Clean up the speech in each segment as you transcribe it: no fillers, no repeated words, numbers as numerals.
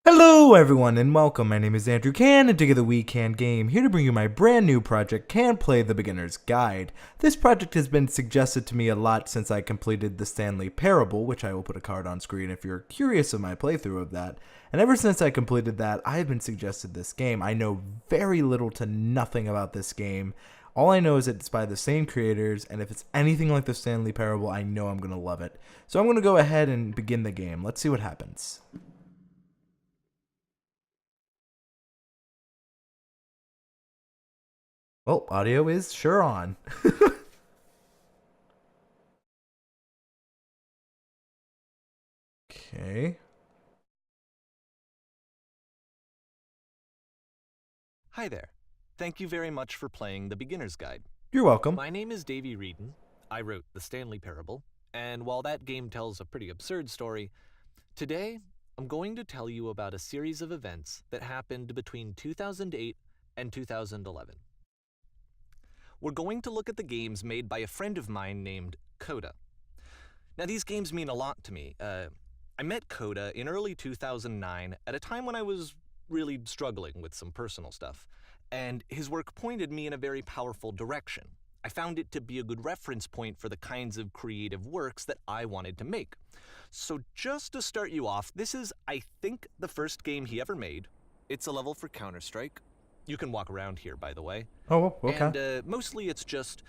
Hello everyone and welcome, my name is Andrew Can and together we can game, here to bring you my brand new project, Can Play the Beginner's Guide. This project has been suggested to me a lot since I completed the Stanley Parable, which I will put a card on screen if you're curious of my playthrough of that. And ever since I completed that, I have been suggested this game. I know very little to nothing about this game. All I know is that it's by the same creators, and if it's anything like the Stanley Parable, I know I'm going to love it. So I'm going to go ahead and begin the game. Let's see what happens. Well, audio is sure on. Okay. Hi there. Thank you very much for playing The Beginner's Guide. You're welcome. My name is Davey Wreden. I wrote The Stanley Parable, and while that game tells a pretty absurd story, today I'm going to tell you about a series of events that happened between 2008 and 2011. We're going to look at the games made by a friend of mine named Coda. Now, these games mean a lot to me. I met Coda in early 2009 at a time when I was really struggling with some personal stuff, and his work pointed me in a very powerful direction. I found it to be a good reference point for the kinds of creative works that I wanted to make. So just to start you off, this is, I think, the first game he ever made. It's a level for Counter-Strike. You can walk around here, by the way. Oh, okay. And mostly it's just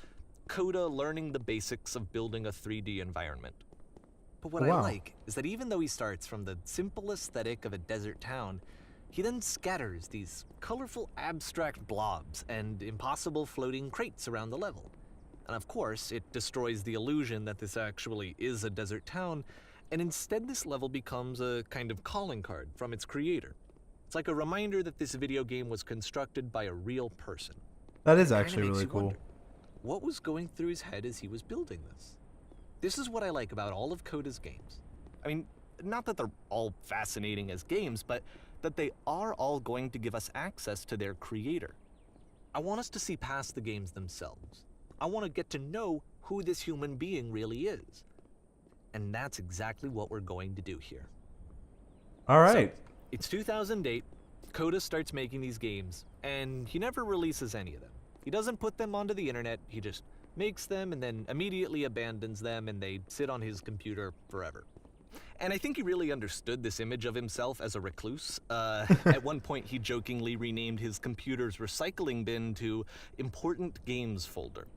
Coda learning the basics of building a 3D environment. But what I like is that even though he starts from the simple aesthetic of a desert town, he then scatters these colorful abstract blobs and impossible floating crates around the level. And of course, it destroys the illusion that this actually is a desert town, and instead this level becomes a kind of calling card from its creator. It's like a reminder that this video game was constructed by a real person. That is actually really cool. Wonder, what was going through his head as he was building this? This is what I like about all of Coda's games. I mean, not that they're all fascinating as games, but that they are all going to give us access to their creator. I want us to see past the games themselves. I want to get to know who this human being really is. And that's exactly what we're going to do here. All right. So, it's 2008, Coda starts making these games, and he never releases any of them. He doesn't put them onto the internet, he just makes them and then immediately abandons them, and they sit on his computer forever. And I think he really understood this image of himself as a recluse. At one point, he jokingly renamed his computer's recycling bin to Important Games Folder.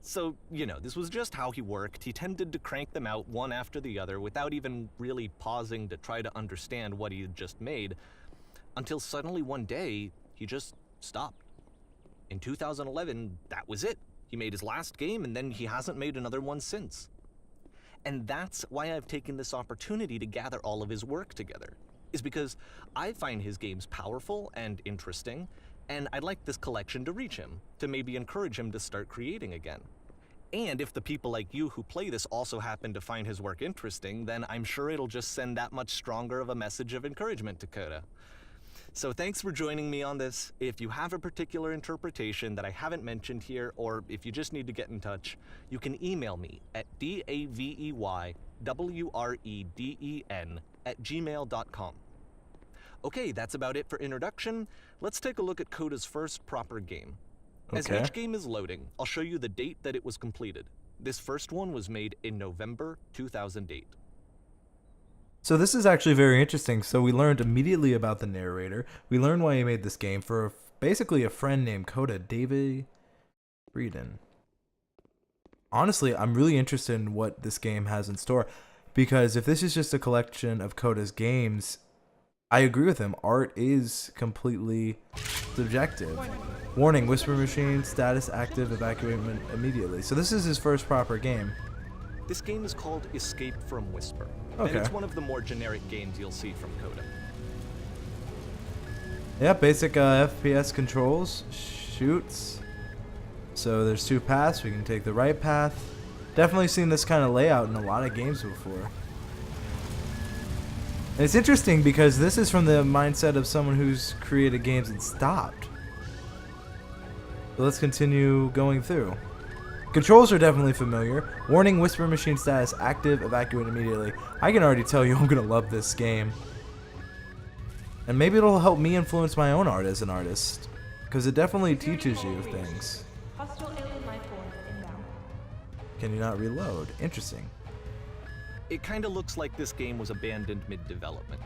So, you know, this was just how he worked. He tended to crank them out one after the other without even really pausing to try to understand what he had just made, until suddenly one day, he just stopped. In 2011, that was it. He made his last game, and then he hasn't made another one since. And that's why I've taken this opportunity to gather all of his work together, is because I find his games powerful and interesting, and I'd like this collection to reach him, to maybe encourage him to start creating again. And if the people like you who play this also happen to find his work interesting, then I'm sure it'll just send that much stronger of a message of encouragement to Coda. So thanks for joining me on this. If you have a particular interpretation that I haven't mentioned here, or if you just need to get in touch, you can email me at daveywreden@gmail.com. Okay, that's about it for introduction. Let's take a look at Coda's first proper game. As each game is loading, I'll show you the date that it was completed. This first one was made in November 2008. So this is actually very interesting. So we learned immediately about the narrator. We learned why he made this game for basically a friend named Coda, Davey Wreden. Honestly, I'm really interested in what this game has in store, because if this is just a collection of Coda's games, I agree with him. Art is completely subjective. Warning, Whisper Machine, status active, evacuation immediately. So this is his first proper game. This game is called Escape from Whisper. Okay. And it's one of the more generic games you'll see from Coda. Yeah, basic FPS controls, shoots. So there's two paths. We can take the right path. Definitely seen this kind of layout in a lot of games before. And it's interesting because this is from the mindset of someone who's created games and stopped. So let's continue going through. Controls are definitely familiar. Warning, Whisper Machine status active, evacuate immediately. I can already tell you I'm going to love this game. And maybe it'll help me influence my own art as an artist. Because it definitely teaches you things. Hostile alien life forms inbound. Can you not reload? Interesting. It kind of looks like this game was abandoned mid-development.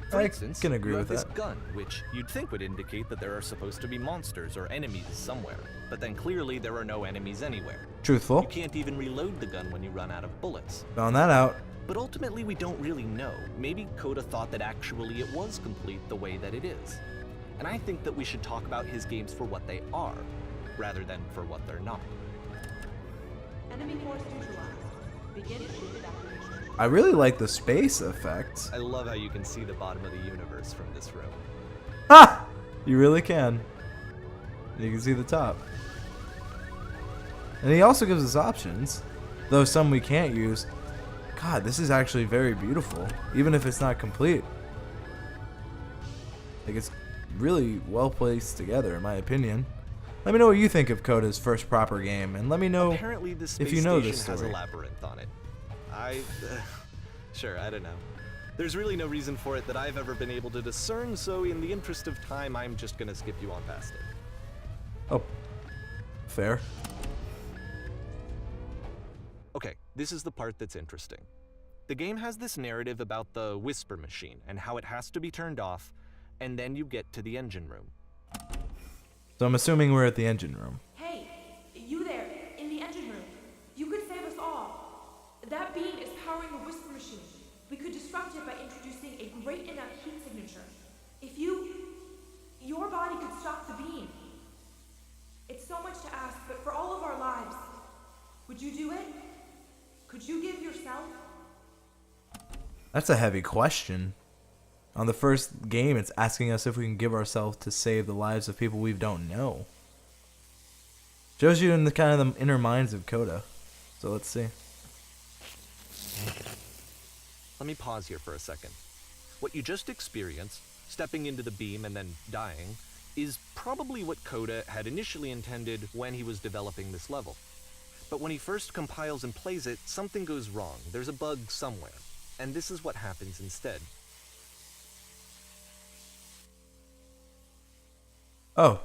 For I instance, can agree you have with this that. gun, which you'd think would indicate that there are supposed to be monsters or enemies somewhere, but then clearly there are no enemies anywhere. Truthful. You can't even reload the gun when you run out of bullets. Found that out. But ultimately, we don't really know. Maybe Coda thought that actually it was complete the way that it is. And I think that we should talk about his games for what they are, rather than for what they're not. Enemy force neutralized. Begin shielded activation. I really like the space effect. I love how you can see the bottom of the universe from this room. Ha! You really can. You can see the top. And he also gives us options, though some we can't use. God, this is actually very beautiful, even if it's not complete. Like, it's really well placed together, in my opinion. Let me know what you think of Coda's first proper game, and let me know Apparently, this space if you know station this has a story. labyrinth on it. Sure, I don't know. There's really no reason for it that I've ever been able to discern, so in the interest of time, I'm just gonna skip you on past it. Oh, fair. Okay, this is the part that's interesting. The game has this narrative about the whisper machine and how it has to be turned off, and then you get to the engine room. So I'm assuming we're at the engine room. Hey, you there, in the engine room. You could save us all. That beam is powering the whisper machine. We could disrupt it by introducing a great enough heat signature. If your body could stop the beam. It's so much to ask, but for all of our lives, would you do it? Could you give yourself? That's a heavy question. On the first game, it's asking us if we can give ourselves to save the lives of people we don't know. Shows you in the kind of the inner minds of Coda. So let's see. Let me pause here for a second. What you just experienced, stepping into the beam and then dying, is probably what Coda had initially intended when he was developing this level. But when he first compiles and plays it, something goes wrong. There's a bug somewhere. And this is what happens instead. Oh.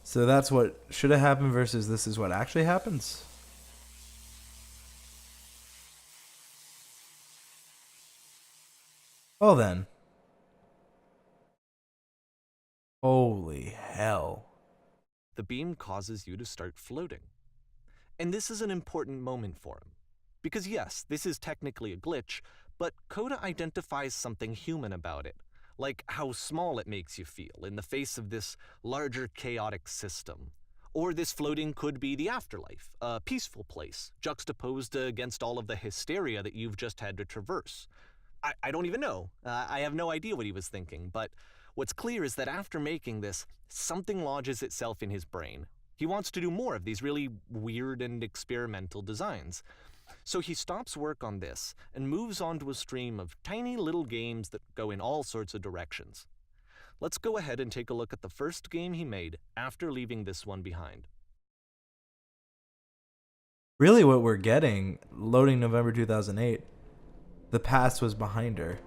So that's what should have happened versus this is what actually happens? Well then. Holy hell. The beam causes you to start floating. And this is an important moment for him. Because yes, this is technically a glitch, but Coda identifies something human about it. Like how small it makes you feel in the face of this larger chaotic system. Or this floating could be the afterlife, a peaceful place, juxtaposed against all of the hysteria that you've just had to traverse. I don't even know. I have no idea what he was thinking, but what's clear is that after making this, something lodges itself in his brain. He wants to do more of these really weird and experimental designs. So he stops work on this and moves on to a stream of tiny little games that go in all sorts of directions. Let's go ahead and take a look at the first game he made after leaving this one behind. Really what we're getting, loading November 2008, the past was behind her.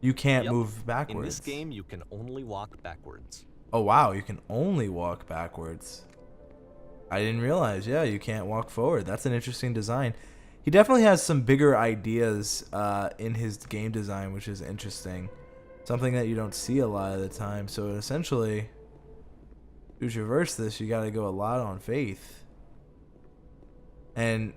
You can't Yep. move backwards. In this game, you can only walk backwards. Oh wow, you can only walk backwards. I didn't realize, yeah, you can't walk forward. That's an interesting design. He definitely has some bigger ideas in his game design, which is interesting. Something that you don't see a lot of the time. So essentially, to traverse this, you gotta go a lot on faith. And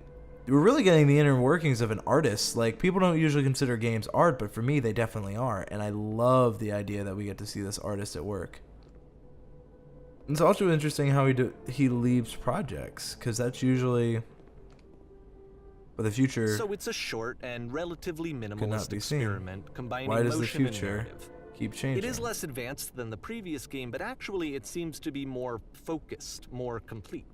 we're really getting the inner workings of an artist. Like, people don't usually consider games art, but for me, they definitely are. And I love the idea that we get to see this artist at work. It's also interesting how he leaves projects, because that's usually for the future. So it's a short and relatively Could not minimalist be seen. experiment combining Why does the motion and future narrative. keep changing? It is less advanced than the previous game, but actually it seems to be more focused, more complete.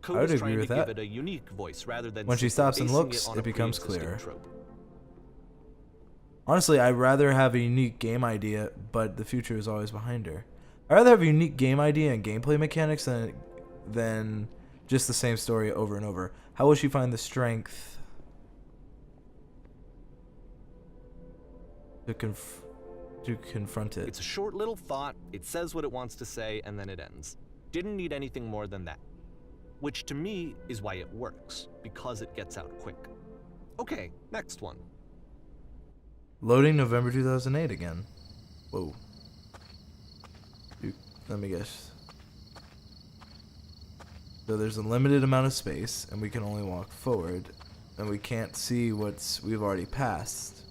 I would Coda's agree trying to with give that. it a unique voice rather than When she simply stops and basing looks, on it a becomes pre-existing clear. trope. Honestly, I'd rather have a unique game idea, but the future is always behind her. I'd rather have a unique game idea and gameplay mechanics than just the same story over and over. How will she find the strength to to confront it. It's a short little thought, it says what it wants to say, and then it ends. Didn't need anything more than that. Which to me is why it works, because it gets out quick. Okay, next one. Loading November 2008 again. Whoa. Let me guess. So there's a limited amount of space, and we can only walk forward, and we can't see what's we've already passed.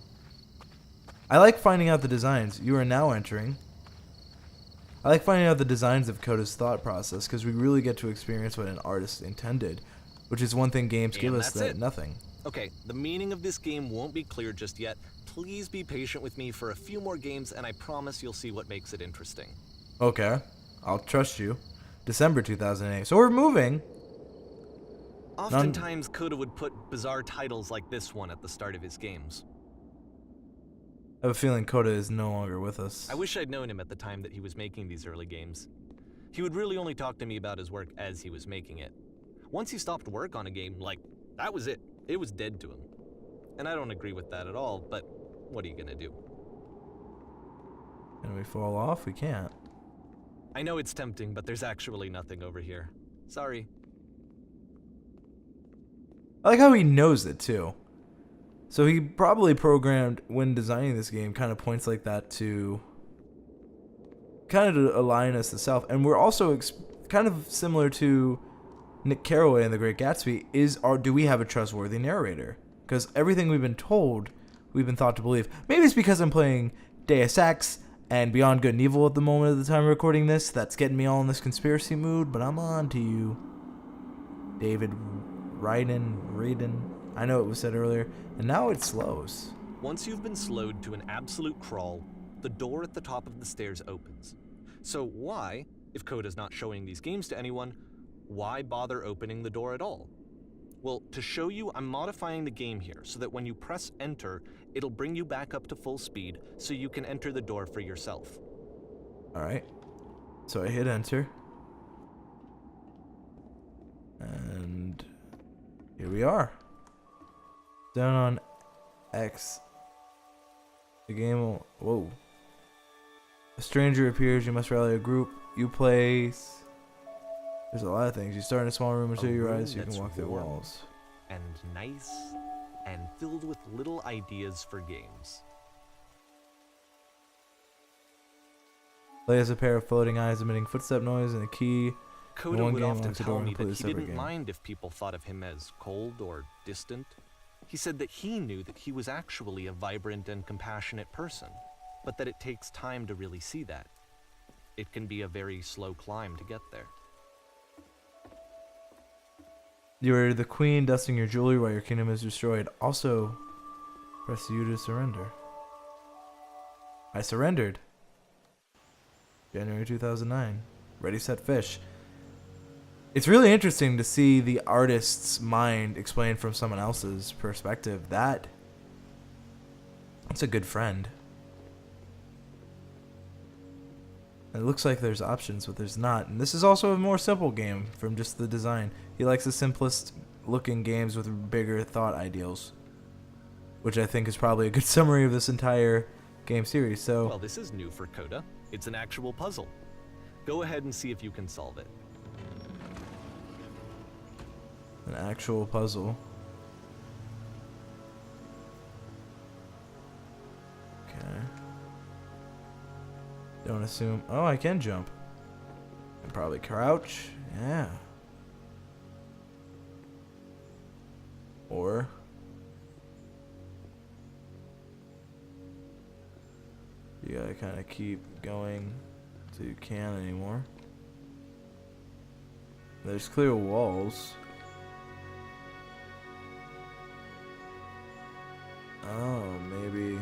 I like finding out the designs. You are now entering. I like finding out the designs of Coda's thought process, because we really get to experience what an artist intended, which is one thing games give us that nothing. Okay, the meaning of this game won't be clear just yet. Please be patient with me for a few more games, and I promise you'll see what makes it interesting. Okay, I'll trust you. December 2008. So we're moving. Oftentimes, Coda would put bizarre titles like this one at the start of his games. I have a feeling Coda is no longer with us. I wish I'd known him at the time that he was making these early games. He would really only talk to me about his work as he was making it. Once he stopped work on a game, like, that was it. It was dead to him. And I don't agree with that at all, but what are you gonna do? Can we fall off? We can't. I know it's tempting, but there's actually nothing over here. Sorry. I like how he knows it, too. So he probably programmed, when designing this game, kind of points like that to kind of to align us to self. And we're also kind of similar to Nick Carraway in The Great Gatsby, do we have a trustworthy narrator? Because everything we've been told, we've been thought to believe. Maybe it's because I'm playing Deus Ex and Beyond Good and Evil at the moment of the time of recording this. That's getting me all in this conspiracy mood, but I'm on to you. Davey Wreden. I know it was said earlier, and now it slows. Once you've been slowed to an absolute crawl, the door at the top of the stairs opens. So why, if Coda's not showing these games to anyone, why bother opening the door at all? Well, to show you, I'm modifying the game here so that when you press enter, it'll bring you back up to full speed so you can enter the door for yourself. Alright. So I hit enter. And here we are. Down on X. The game will... Whoa. A stranger appears. You must rally a group. You place... There's a lot of things. You start in a small room until you rise, so you can walk through walls. And nice, and filled with little ideas for games. Play as a pair of floating eyes emitting footstep noise and a key. Coda would often tell me that he didn't game. mind if people thought of him as cold or distant. He said that he knew that he was actually a vibrant and compassionate person, but that it takes time to really see that. It can be a very slow climb to get there. You are the queen, dusting your jewelry while your kingdom is destroyed. Also, press U to surrender. I surrendered. January 2009. Ready, set, fish. It's really interesting to see the artist's mind explained from someone else's perspective. That's a good friend. It looks like there's options, but there's not. And this is also a more simple game from just the design. He likes the simplest looking games with bigger thought ideals, which I think is probably a good summary of this entire game series. So, well, this is new for Coda. It's an actual puzzle. Go ahead and see if you can solve it. An actual puzzle. Okay. Don't assume. Oh, I can jump. And probably crouch. Yeah. Or you gotta kind of keep going until you can't anymore. There's clear walls. Oh, maybe.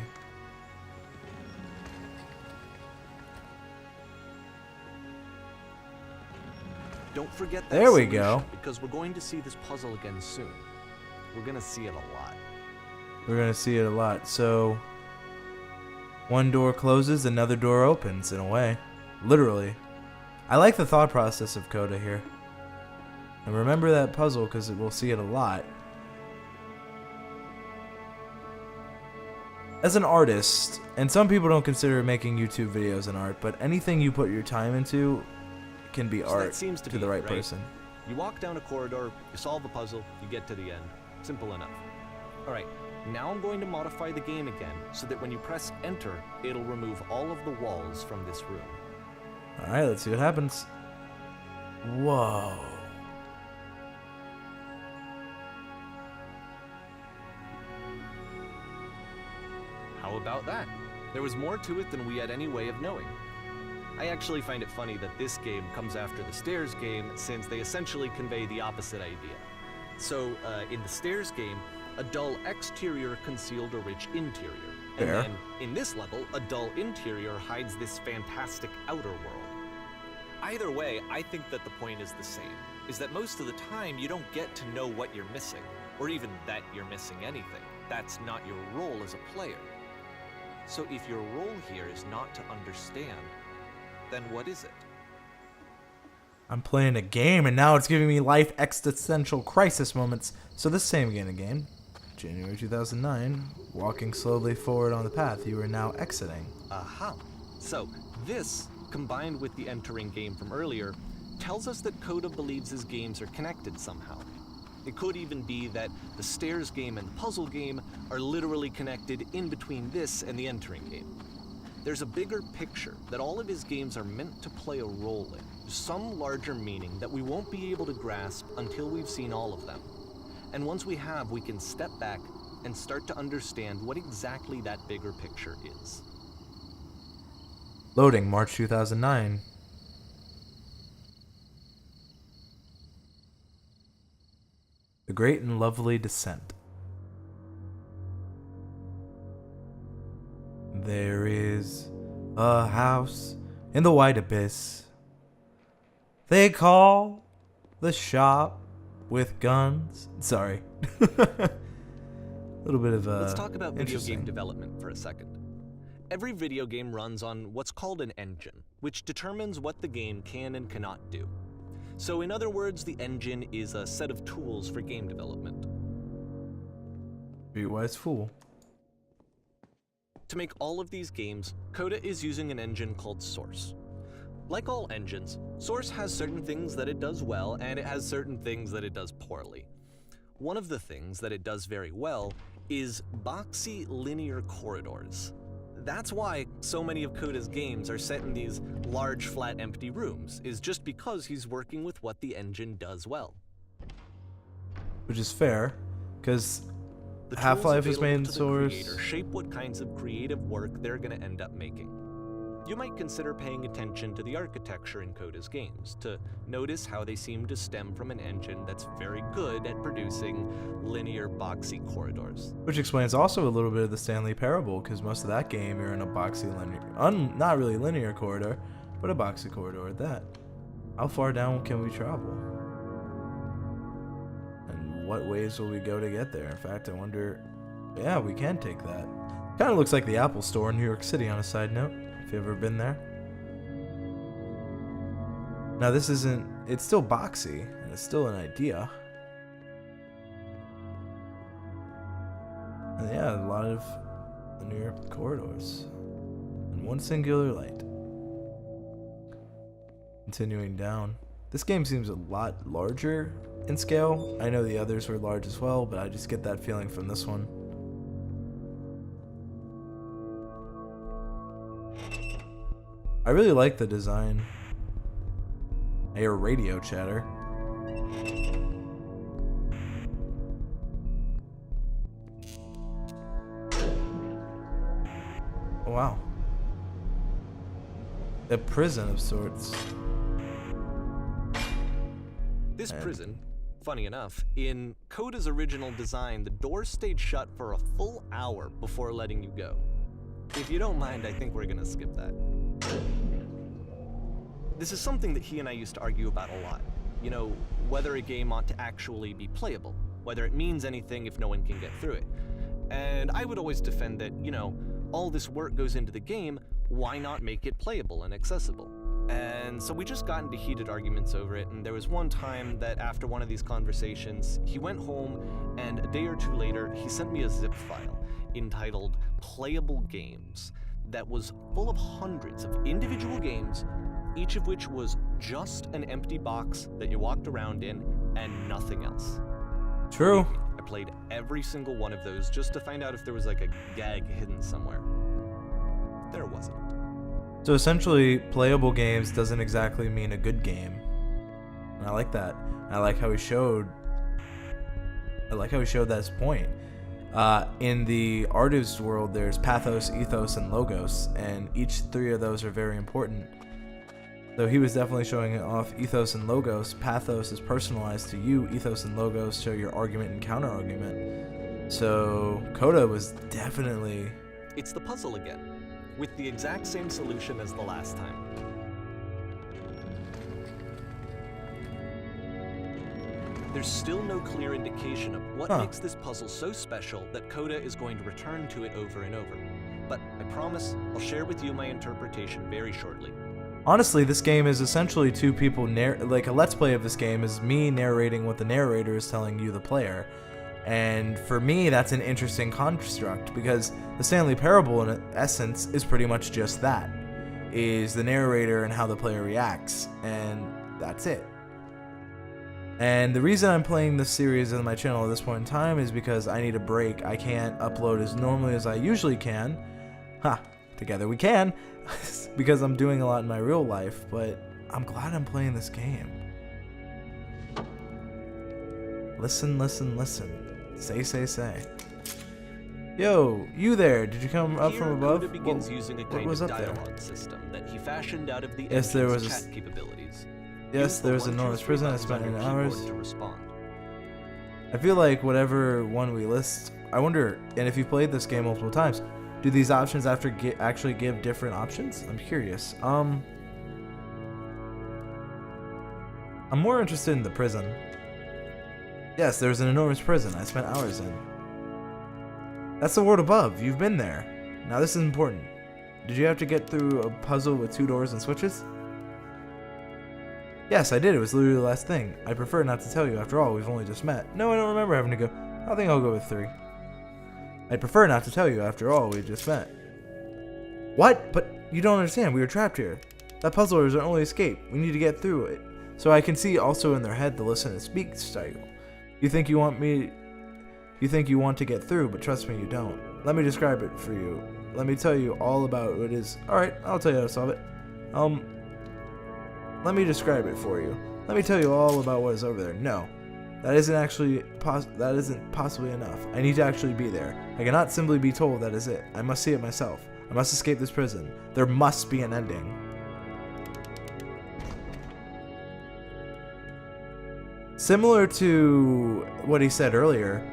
Don't forget that There we solution, go. because we're going to see this puzzle again soon. We're gonna see it a lot. We're gonna see it a lot. So, one door closes, another door opens, in a way. Literally. I like the thought process of Coda here. And remember that puzzle, because we'll see it a lot. as an artist, and some people don't consider making YouTube videos an art, but anything you put your time into can be art seems to be the it, right person. You walk down a corridor, you solve a puzzle, you get to the end. Simple enough. Alright, now I'm going to modify the game again so that when you press enter, it'll remove all of the walls from this room. Alright, let's see what happens. Whoa. How about that? There was more to it than we had any way of knowing. I actually find it funny that this game comes after the Stairs game, since they essentially convey the opposite idea. So, in the Stairs game, a dull exterior concealed a rich interior. And Fair. then, in this level, a dull interior hides this fantastic outer world. Either way, I think that the point is the same, is that most of the time you don't get to know what you're missing, or even that you're missing anything. That's not your role as a player. So if your role here is not to understand, then what is it? I'm playing a game and now it's giving me life existential crisis moments. So this same game again, January 2009, walking slowly forward on the path you are now exiting. Aha. So this, combined with the entering game from earlier, tells us that Coda believes his games are connected somehow. It could even be that the Stairs game and the puzzle game are literally connected in between this and the entering game. There's a bigger picture that all of his games are meant to play a role in, some larger meaning that we won't be able to grasp until we've seen all of them. And once we have, we can step back and start to understand what exactly that bigger picture is. Loading, March 2009. The Great and Lovely Descent. There is a house in the white abyss. They call the shop with guns. Sorry. A little bit of Let's talk about video interesting. game development for a second. Every video game runs on what's called an engine, which determines what the game can and cannot do. So in other words, the engine is a set of tools for game development. Be a wise fool. To make all of these games, Coda is using an engine called Source. Like all engines, Source has certain things that it does well, and it has certain things that it does poorly. One of the things that it does very well is boxy linear corridors. That's why so many of Coda's games are set in these large, flat, empty rooms, is just because he's working with what the engine does well. Which is fair, because The tools Half-Life is made in available to the Source. creator shape what kinds of creative work they're going to end up making. You might consider paying attention to the architecture in Coda's games, to notice how they seem to stem from an engine that's very good at producing linear, boxy corridors. Which explains also a little bit of the Stanley Parable, because most of that game you're in a boxy linear, not really linear corridor, but a boxy corridor at that. How far down can we travel? And what ways will we go to get there? In fact, I wonder, yeah, we can take that. Kind of looks like the Apple Store in New York City on a side note, if you've ever been there. Now this isn't, it's still boxy, and it's still an idea. And yeah, a lot of linear corridors. And one singular light. Continuing down. This game seems a lot larger in scale. I know the others were large as well, but I just get that feeling from this one. I really like the design. I hear radio chatter. Oh, wow. A prison of sorts. This And- prison, funny enough, in Coda's original design, the doors stayed shut for a full hour before letting you go. If you don't mind, I think we're gonna skip that. This is something that he and I used to argue about a lot. You know, whether a game ought to actually be playable, whether it means anything if no one can get through it. And I would always defend that, you know, all this work goes into the game, why not make it playable and accessible? And so we just got into heated arguments over it, and there was one time that after one of these conversations, he went home, and a day or two later, he sent me a zip file. entitled Playable Games that was full of hundreds of individual games, each of which was just an empty box that you walked around in and nothing else. True. Believe me, I played every single one of those just to find out if there was like a gag hidden somewhere. There wasn't. So essentially, playable games doesn't exactly mean a good game. And I like that. I like how he showed that's point. In the artist world, there's pathos, ethos, and logos, and each three of those are very important. So he was definitely showing off ethos and logos. Pathos is personalized to you. Ethos and logos show your argument and counter-argument. So Coda was definitely... It's the puzzle again, with the exact same solution as the last time. There's still no clear indication of what makes this puzzle so special that Coda is going to return to it over and over. But I promise I'll share with you my interpretation very shortly. Honestly, this game is essentially two people, like a let's play of this game is me narrating what the narrator is telling you, the player. And for me, that's an interesting construct, because the Stanley Parable, in essence, is pretty much just that. Is the narrator and how the player reacts, and that's it. And the reason I'm playing this series on my channel at this point in time is because I need a break. I can't upload as normally as I usually can. Together we can. Because I'm doing a lot in my real life, but I'm glad I'm playing this game. Listen, listen, listen. Say, say, say. Yo, you there? Did you come up from above? Coda begins using a kind of dialogue system that he fashioned out of the engine's chat capabilities. Yes, there was an enormous prison. I spent 9 hours. I feel like whatever one we list, I wonder, and if you've played this game multiple times, do these options actually give different options? I'm curious. I'm more interested in the prison. Yes, there's an enormous prison I spent hours in. That's the world above. You've been there. Now this is important. Did you have to get through a puzzle with 2 doors and switches? Yes, I did. It was literally the last thing. I prefer not to tell you. After all, we've only just met. No, I don't remember having to go. I think I'll go with 3. I'd prefer not to tell you. After all, we've just met. What? But you don't understand. We were trapped here. That puzzle is our only escape. We need to get through it. So I can see also in their head the listen and speak style. You think you want to get through, but trust me, you don't. Let me describe it for you. Let me tell you all about what it is. Alright, I'll tell you how to solve it. Let me describe it for you. Let me tell you all about what is over there. No. That isn't possibly enough. I need to actually be there. I cannot simply be told that is it. I must see it myself. I must escape this prison. There must be an ending. Similar to what he said earlier,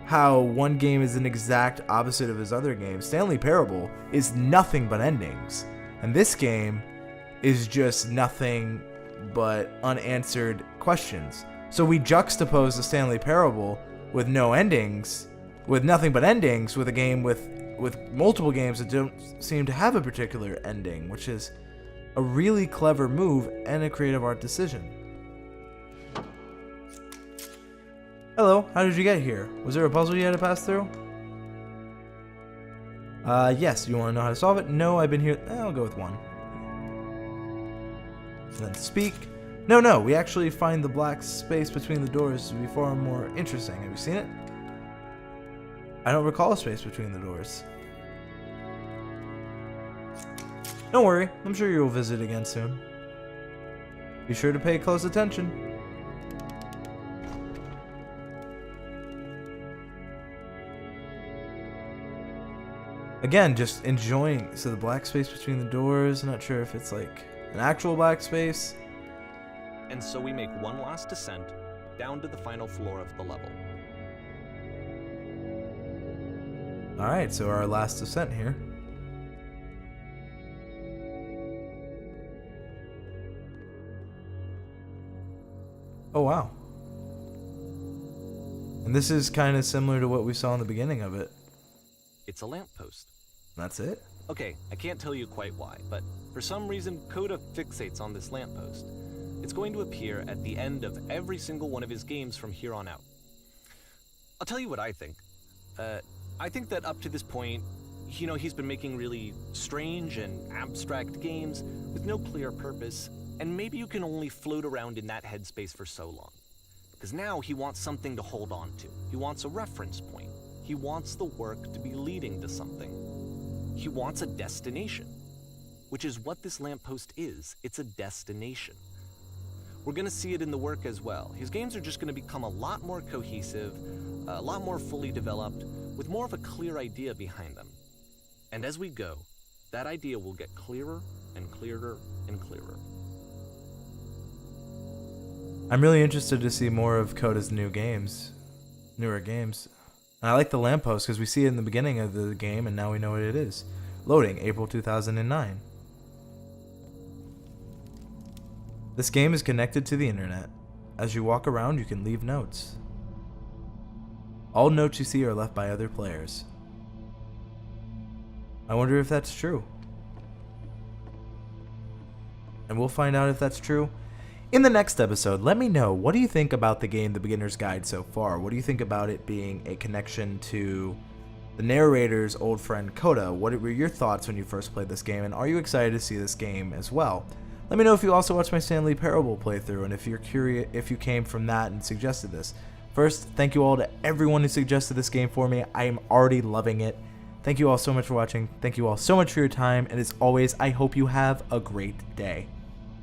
how one game is an exact opposite of his other game, Stanley Parable is nothing but endings. And this game is just nothing but unanswered questions. So we juxtapose the Stanley Parable with no endings, with nothing but endings, with a game with multiple games that don't seem to have a particular ending, which is a really clever move and a creative art decision. Hello, how did you get here? Was there a puzzle you had to pass through? Yes, you want to know how to solve it? No, I've been here. I'll go with 1. And then speak. No, we actually find the black space between the doors to be far more interesting. Have you seen it? I don't recall a space between the doors. Don't worry, I'm sure you'll visit again soon. Be sure to pay close attention. Again, just enjoying. So the black space between the doors, I'm not sure if it's like an actual black space. And so we make one last descent down to the final floor of the level. Alright, so our last descent here. Oh wow. And this is kind of similar to what we saw in the beginning of it. It's a lamppost. That's it? Okay, I can't tell you quite why, but for some reason Coda fixates on this lamppost. It's going to appear at the end of every single one of his games from here on out. I'll tell you what I think. I think that up to this point, he's been making really strange and abstract games with no clear purpose, and maybe you can only float around in that headspace for so long. Because now he wants something to hold on to. He wants a reference point. He wants the work to be leading to something. He wants a destination, which is what this lamppost is. It's a destination. We're going to see it in the work as well. His games are just going to become a lot more cohesive, a lot more fully developed, with more of a clear idea behind them. And as we go, that idea will get clearer and clearer and clearer. I'm really interested to see more of Coda's newer games. And I like the lamppost because we see it in the beginning of the game and now we know what it is. Loading, April 2009. This game is connected to the internet. As you walk around, you can leave notes. All notes you see are left by other players. I wonder if that's true. And we'll find out if that's true in the next episode. Let me know, what do you think about the game, The Beginner's Guide, so far? What do you think about it being a connection to the narrator's old friend Coda? What were your thoughts when you first played this game, and are you excited to see this game as well? Let me know if you also watched my Stanley Parable playthrough, and if you're curious, if you came from that and suggested this. First, thank you all to everyone who suggested this game for me. I am already loving it. Thank you all so much for watching. Thank you all so much for your time, and as always, I hope you have a great day.